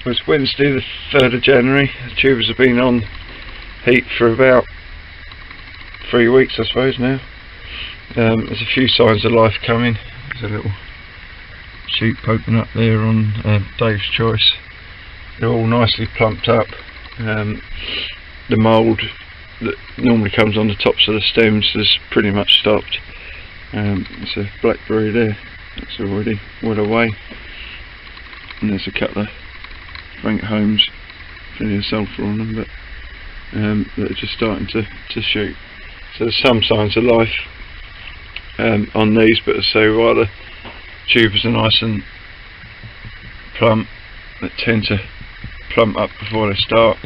It's Wednesday the 3rd of January. The tubers have been on heat for about 3 weeks I suppose now. There's a few signs of life coming. There's a little shoot poking up there on Dave's choice. They're all nicely plumped up. The mould that normally comes on the tops of the stems has pretty much stopped. There's a blackberry there that's already well away, and there's a couple of Frank Holmes, plenty of sulphur on them, but that are just starting to shoot. So there's some signs of life on these, but as I say, while the tubers are nice and plump, they tend to plump up before they start.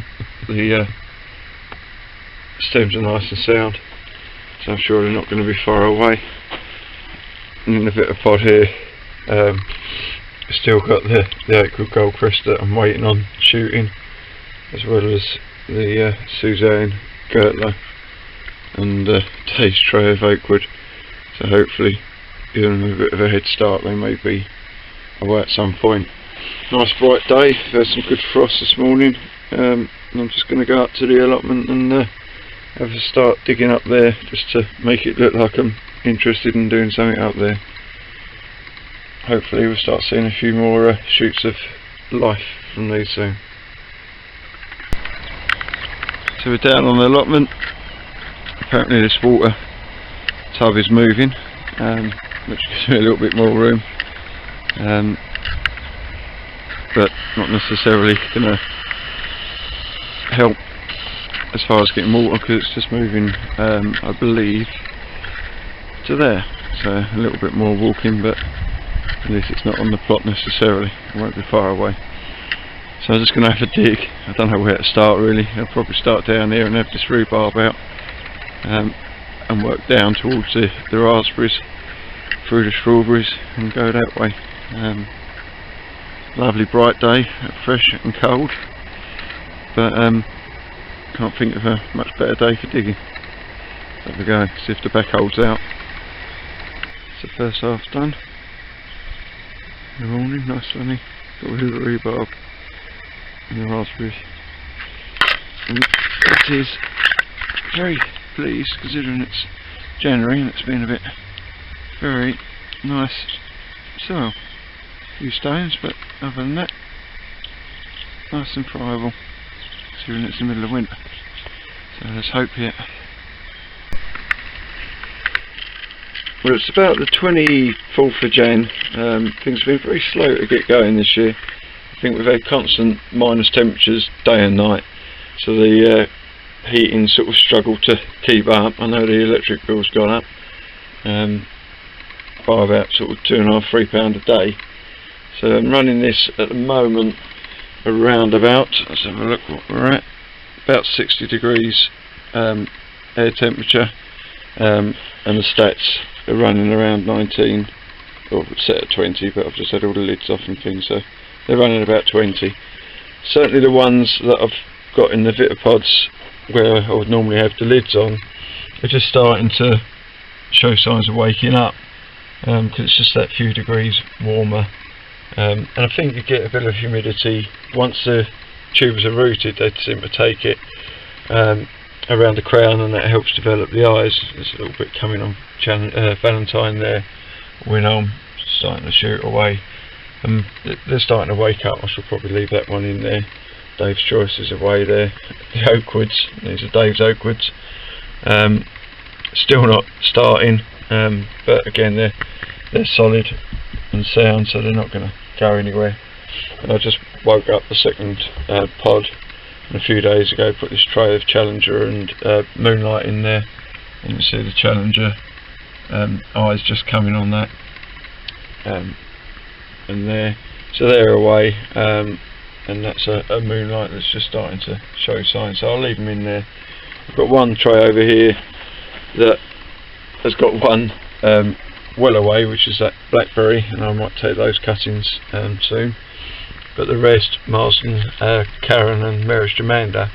The stems are nice and sound, so I'm sure they're not going to be far away. And in the bit of pod here, I've still got the Oakwood Goldcrest that I'm waiting on shooting, as well as the Suzanne Gertler and Dave's tray of Oakwood. So hopefully, giving them a bit of a head start, they may be away at some point. Nice bright day. We've had some good frost this morning. I'm just going to go up to the allotment and have a start digging up there, just to make it look like I'm interested in doing something up there. Hopefully we'll start seeing a few more shoots of life from these soon. So we're down on the allotment. Apparently this water tub is moving, which gives me a little bit more room, but not necessarily going to help as far as getting water, because it's just moving, I believe, to there. So a little bit more walking, but at least it's not on the plot necessarily. It won't be far away. So I'm just going to have a dig. I don't know where to start really. I'll probably start down here and have this rhubarb out, and work down towards the raspberries, through the strawberries, and go that way. Lovely bright day, fresh and cold, but can't think of a much better day for digging. There we go, see if the back holds out. It's the first half done. In the morning, nice sunny, got rid of the rhubarb and the raspberries. And it is very pleased, considering it's January and it's been a bit very nice soil. A few stones, but other than that, nice and friable, considering it's the middle of winter. So there's hope yet. Well, it's about the 24th of Jan. Things have been very slow to get going this year. I think we've had constant minus temperatures day and night, so the heating sort of struggled to keep up. I know the electric bill's gone up by about sort of £2.5–3 a day. So I'm running this at the moment around about, let's have a look what we're at, about 60 degrees air temperature, and the stats are running around 19, or set at 20, but I've just had all the lids off and things, so they're running about 20. Certainly the ones that I've got in the Vitapods, where I would normally have the lids on, are just starting to show signs of waking up, because it's just that few degrees warmer. And I think you get a bit of humidity once the tubers are rooted. They seem to take it around the crown, and that helps develop the eyes. There's a little bit coming on Valentine there, Winholm starting to shoot away. They're starting to wake up. I shall probably leave that one in there. Dave's choice is away there. The Oakwoods, these are Dave's Oakwoods. Still not starting, but again they're solid and sound, so they're not going to go anywhere. And I just woke up the second pod a few days ago, put this tray of Challenger and Moonlight in there, and you see the Challenger eyes just coming on that, and there, so they're away, and that's a Moonlight that's just starting to show signs, so I'll leave them in there. I've got one tray over here that has got one well away, which is that blackberry, and I might take those cuttings soon. But the rest, Marsden, Karen and Mary's Jamander,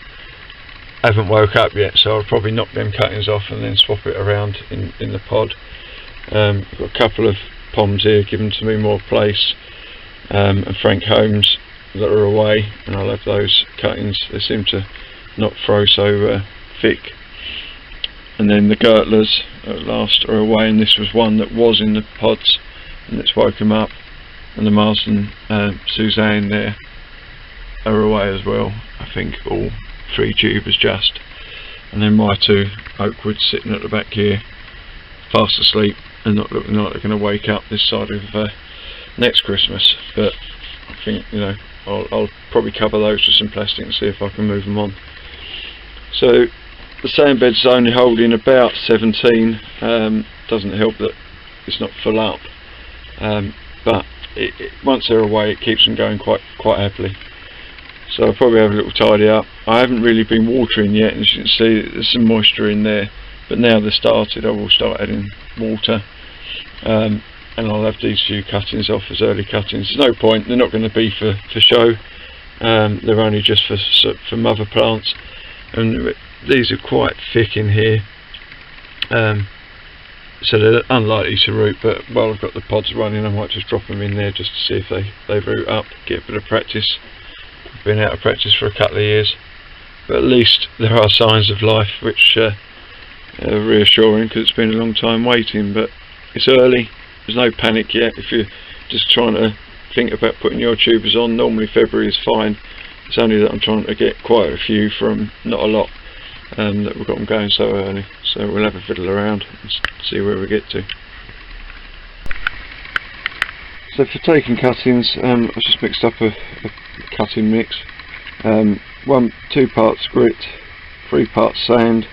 haven't woke up yet, so I'll probably knock them cuttings off and then swap it around in the pod. I've got a couple of poms here given to me more place, and Frank Holmes that are away, and I'll have those cuttings. They seem to not throw so thick. And then the girdlers at last are away, and this was one that was in the pods, and it's woke him up. And the Marsden Suzanne there are away as well. I think all 3 tubers just. And then my 2 Oakwoods sitting at the back here, fast asleep and not looking like they're going to wake up this side of next Christmas. But I think, you know, I'll probably cover those with some plastic and see if I can move them on. So the sand bed's only holding about 17. Doesn't help that it's not full up, but once they're away it keeps them going quite happily. So I'll probably have a little tidy up. I haven't really been watering yet, and as you can see there's some moisture in there, but now they're started I will start adding water, and I'll have these few cuttings off as early cuttings. There's no point, they're not going to be for show, they're only just for mother plants, and these are quite thick in here, so they're unlikely to root, but while I've got the pods running I might just drop them in there just to see if they root up, get a bit of practice. I've been out of practice for a couple of years, but at least there are signs of life, which are reassuring, because it's been a long time waiting. But it's early, there's no panic yet. If you're just trying to think about putting your tubers on, normally February is fine. It's only that I'm trying to get quite a few from not a lot, that we've got them going so early. So we'll have a fiddle around and see where we get to. So for taking cuttings, I've just mixed up a cutting mix. 2 parts grit, 3 parts sand,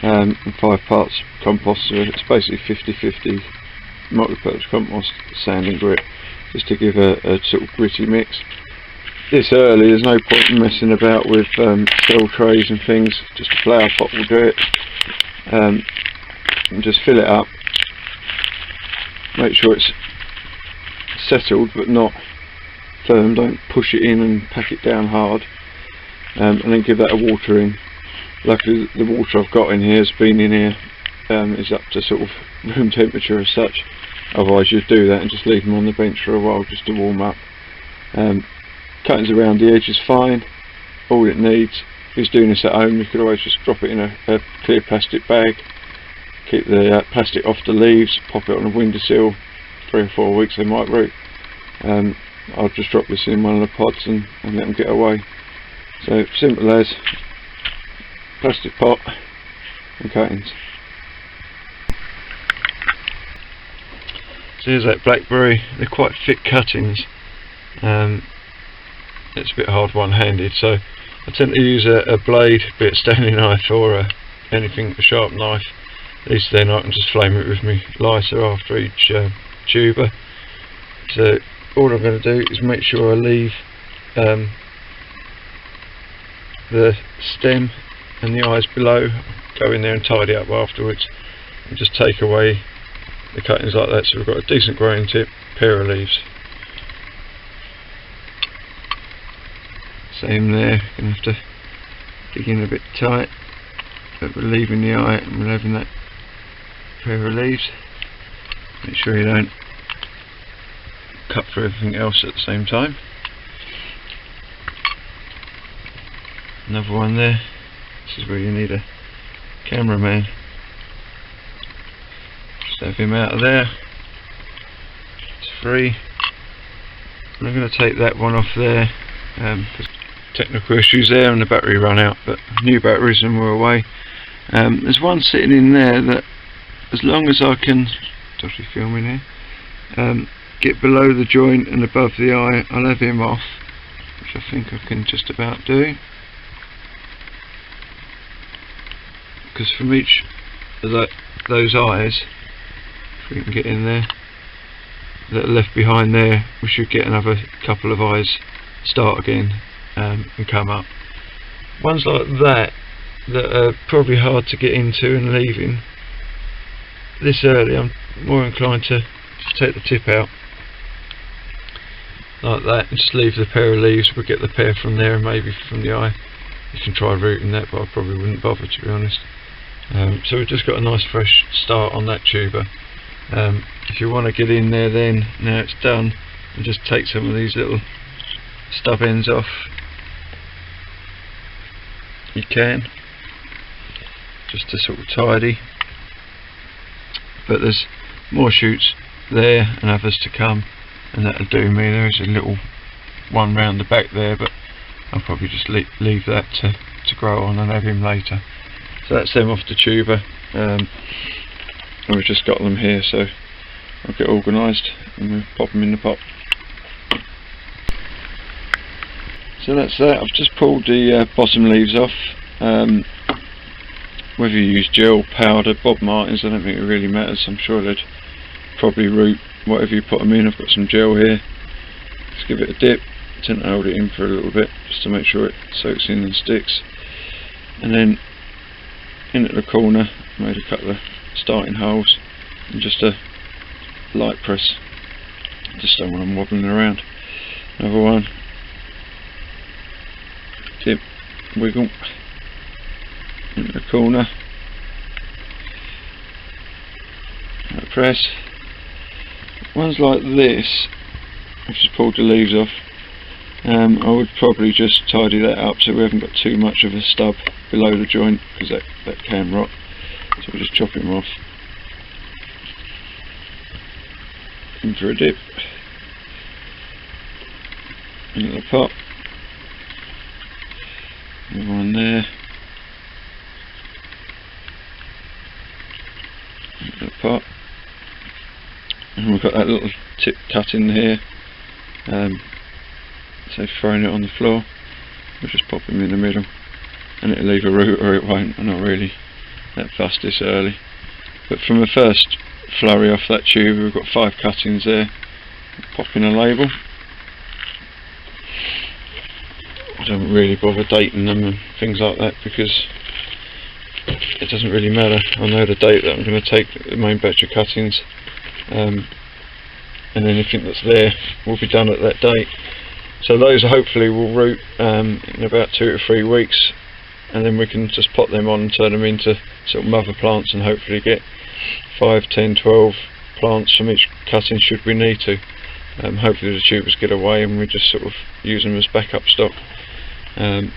and 5 parts compost. So it's basically 50-50 multi-purpose compost, sand and grit, just to give a sort of gritty mix. This early, there's no point in messing about with cell trays and things. Just a flower pot will do it. And just fill it up. Make sure it's settled but not firm. Don't push it in and pack it down hard. And then give that a water in. Luckily the water I've got in here has been in here, is up to sort of room temperature as such. Otherwise you'd do that and just leave them on the bench for a while just to warm up. Cuttings around the edge is fine. All it needs, if you're doing this at home, you could always just drop it in a clear plastic bag, keep the plastic off the leaves, pop it on a windowsill. 3 or 4 weeks they might root. I'll just drop this in one of the pods and let them get away. So simple as plastic pot and cuttings. So here's that blackberry. They're quite thick cuttings. It's a bit hard one-handed, so I tend to use a blade, be it Stanley knife or anything, a sharp knife. At least then I can just flame it with my lighter after each tuber. So all I'm going to do is make sure I leave the stem and the eyes below, go in there and tidy up afterwards, and just take away the cuttings like that, so we've got a decent growing tip, pair of leaves. Same there, gonna have to dig in a bit tight, but we're leaving the eye and we're having that pair of leaves. Make sure you don't cut through everything else at the same time. Another one there. This is where you need a cameraman. Just have him out of there. It's free. And I'm going to take that one off there. Because technical issues there and the battery run out, but new batteries and we're away. There's one sitting in there that, as long as I can, dodgy filming here, get below the joint and above the eye, I'll have him off, which I think I can just about do. Because from each of those eyes, if we can get in there, that are left behind there, we should get another couple of eyes start again and come up. Ones like that are probably hard to get into and leaving this early, I'm more inclined to just take the tip out like that and just leave the pair of leaves. We'll get the pair from there and maybe from the eye. You can try rooting that, but I probably wouldn't bother, to be honest. So we've just got a nice fresh start on that tuber. If you want to get in there then, now it's done, and just take some of these little stub ends off, you can, just to sort of tidy. But there's more shoots there and others to come, and that'll do me. There is a little one round the back there, but I'll probably just leave that to grow on and have him later. So that's them off the tuber, and we've just got them here, so I'll get organised and we'll pop them in the pot. So that's that. I've just pulled the bottom leaves off. Whether you use gel, powder, Bob Martins, I don't think it really matters. I'm sure they'd probably root whatever you put them in. I've got some gel here. Let's give it a dip. Tend to hold it in for a little bit just to make sure it soaks in and sticks. And then in at the corner, made a couple of starting holes and just a light press. Just don't want them wobbling around. Another one. Dip, wiggle. In the corner, press. Ones like this, I've just pulled the leaves off. I would probably just tidy that up so we haven't got too much of a stub below the joint, because that can rot. So we'll just chop him off. In for a dip. In the pot. Another one there. The pot, and we've got that little tip cut in here, so throwing it on the floor, we'll just pop him in the middle and it'll leave a root, or it won't. I'm not really that fussed this early, but from the first flurry off that tube we've got 5 cuttings there. Pop in a label. I don't really bother dating them and things like that because it doesn't really matter. I know the date that I'm going to take the main batch of cuttings, and anything that's there will be done at that date. So those hopefully will root in about 2 to 3 weeks, and then we can just pot them on and turn them into sort of mother plants and hopefully get 5, 10, 12 plants from each cutting should we need to. Hopefully the tubers get away and we just sort of use them as backup stock. In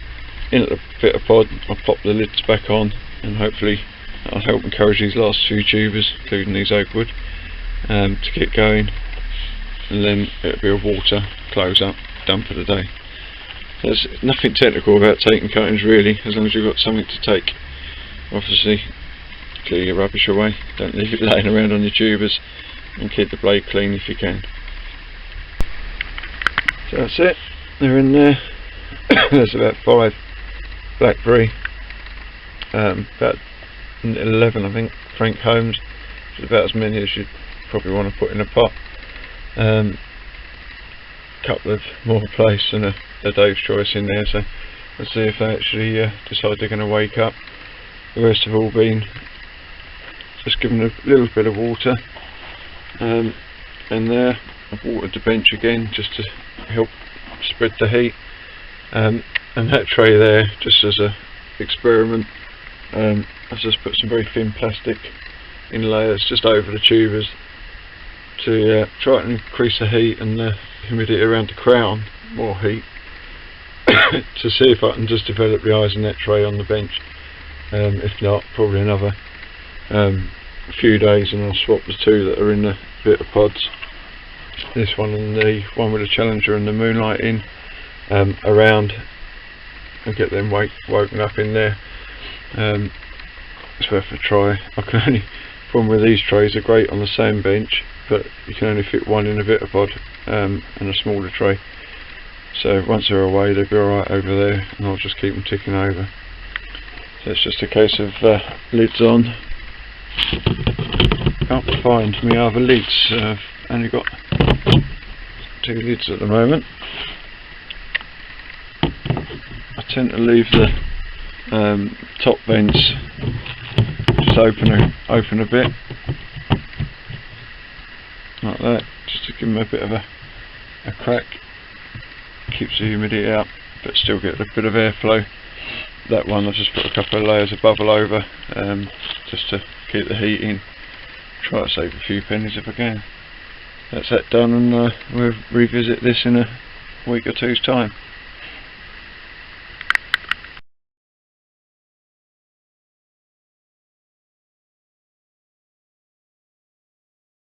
at the bit of pod, I'll pop the lids back on, and hopefully I'll help encourage these last few tubers, including these oak wood, to get going, and then it'll be a water, close up, done for the day. There's nothing technical about taking cuttings really, as long as you've got something to take. Obviously clear your rubbish away, don't leave it laying around on your tubers, and keep the blade clean if you can. So that's it, they're in there. There's about 5 blackberry, about 11 I think Frank Holmes, which is about as many as you'd probably want to put in a pot. Couple of more place and a Dave's Choice in there, so let's see if they actually decide they're going to wake up. The rest have all been just given a little bit of water, and there I've watered the bench again just to help spread the heat, and that tray there, just as a experiment, I've just put some very thin plastic in layers just over the tubers to try and increase the heat and the humidity around the crown, more heat, to see if I can just develop the eyes in that tray on the bench. If not, probably another few days and I'll swap the 2 that are in the bit of pods, this one and the one with the Challenger and the Moonlight in, around, and get them woken up in there. It's worth a try. Problem with these trays, are great on the sand bench, but you can only fit 1 in a bit of pod, and a smaller tray. So once they're away they'll be alright over there, and I'll just keep them ticking over. So it's just a case of lids on. Can't find me other lids, I've only got 2 lids at the moment. I tend to leave the top vents just open a bit like that, just to give them a bit of a crack. Keeps the humidity out but still get a bit of airflow. That one I've just put a couple of layers of bubble over, just to keep the heat in. Try to save a few pennies if I can. That's that done, and we'll revisit this in week or two's time.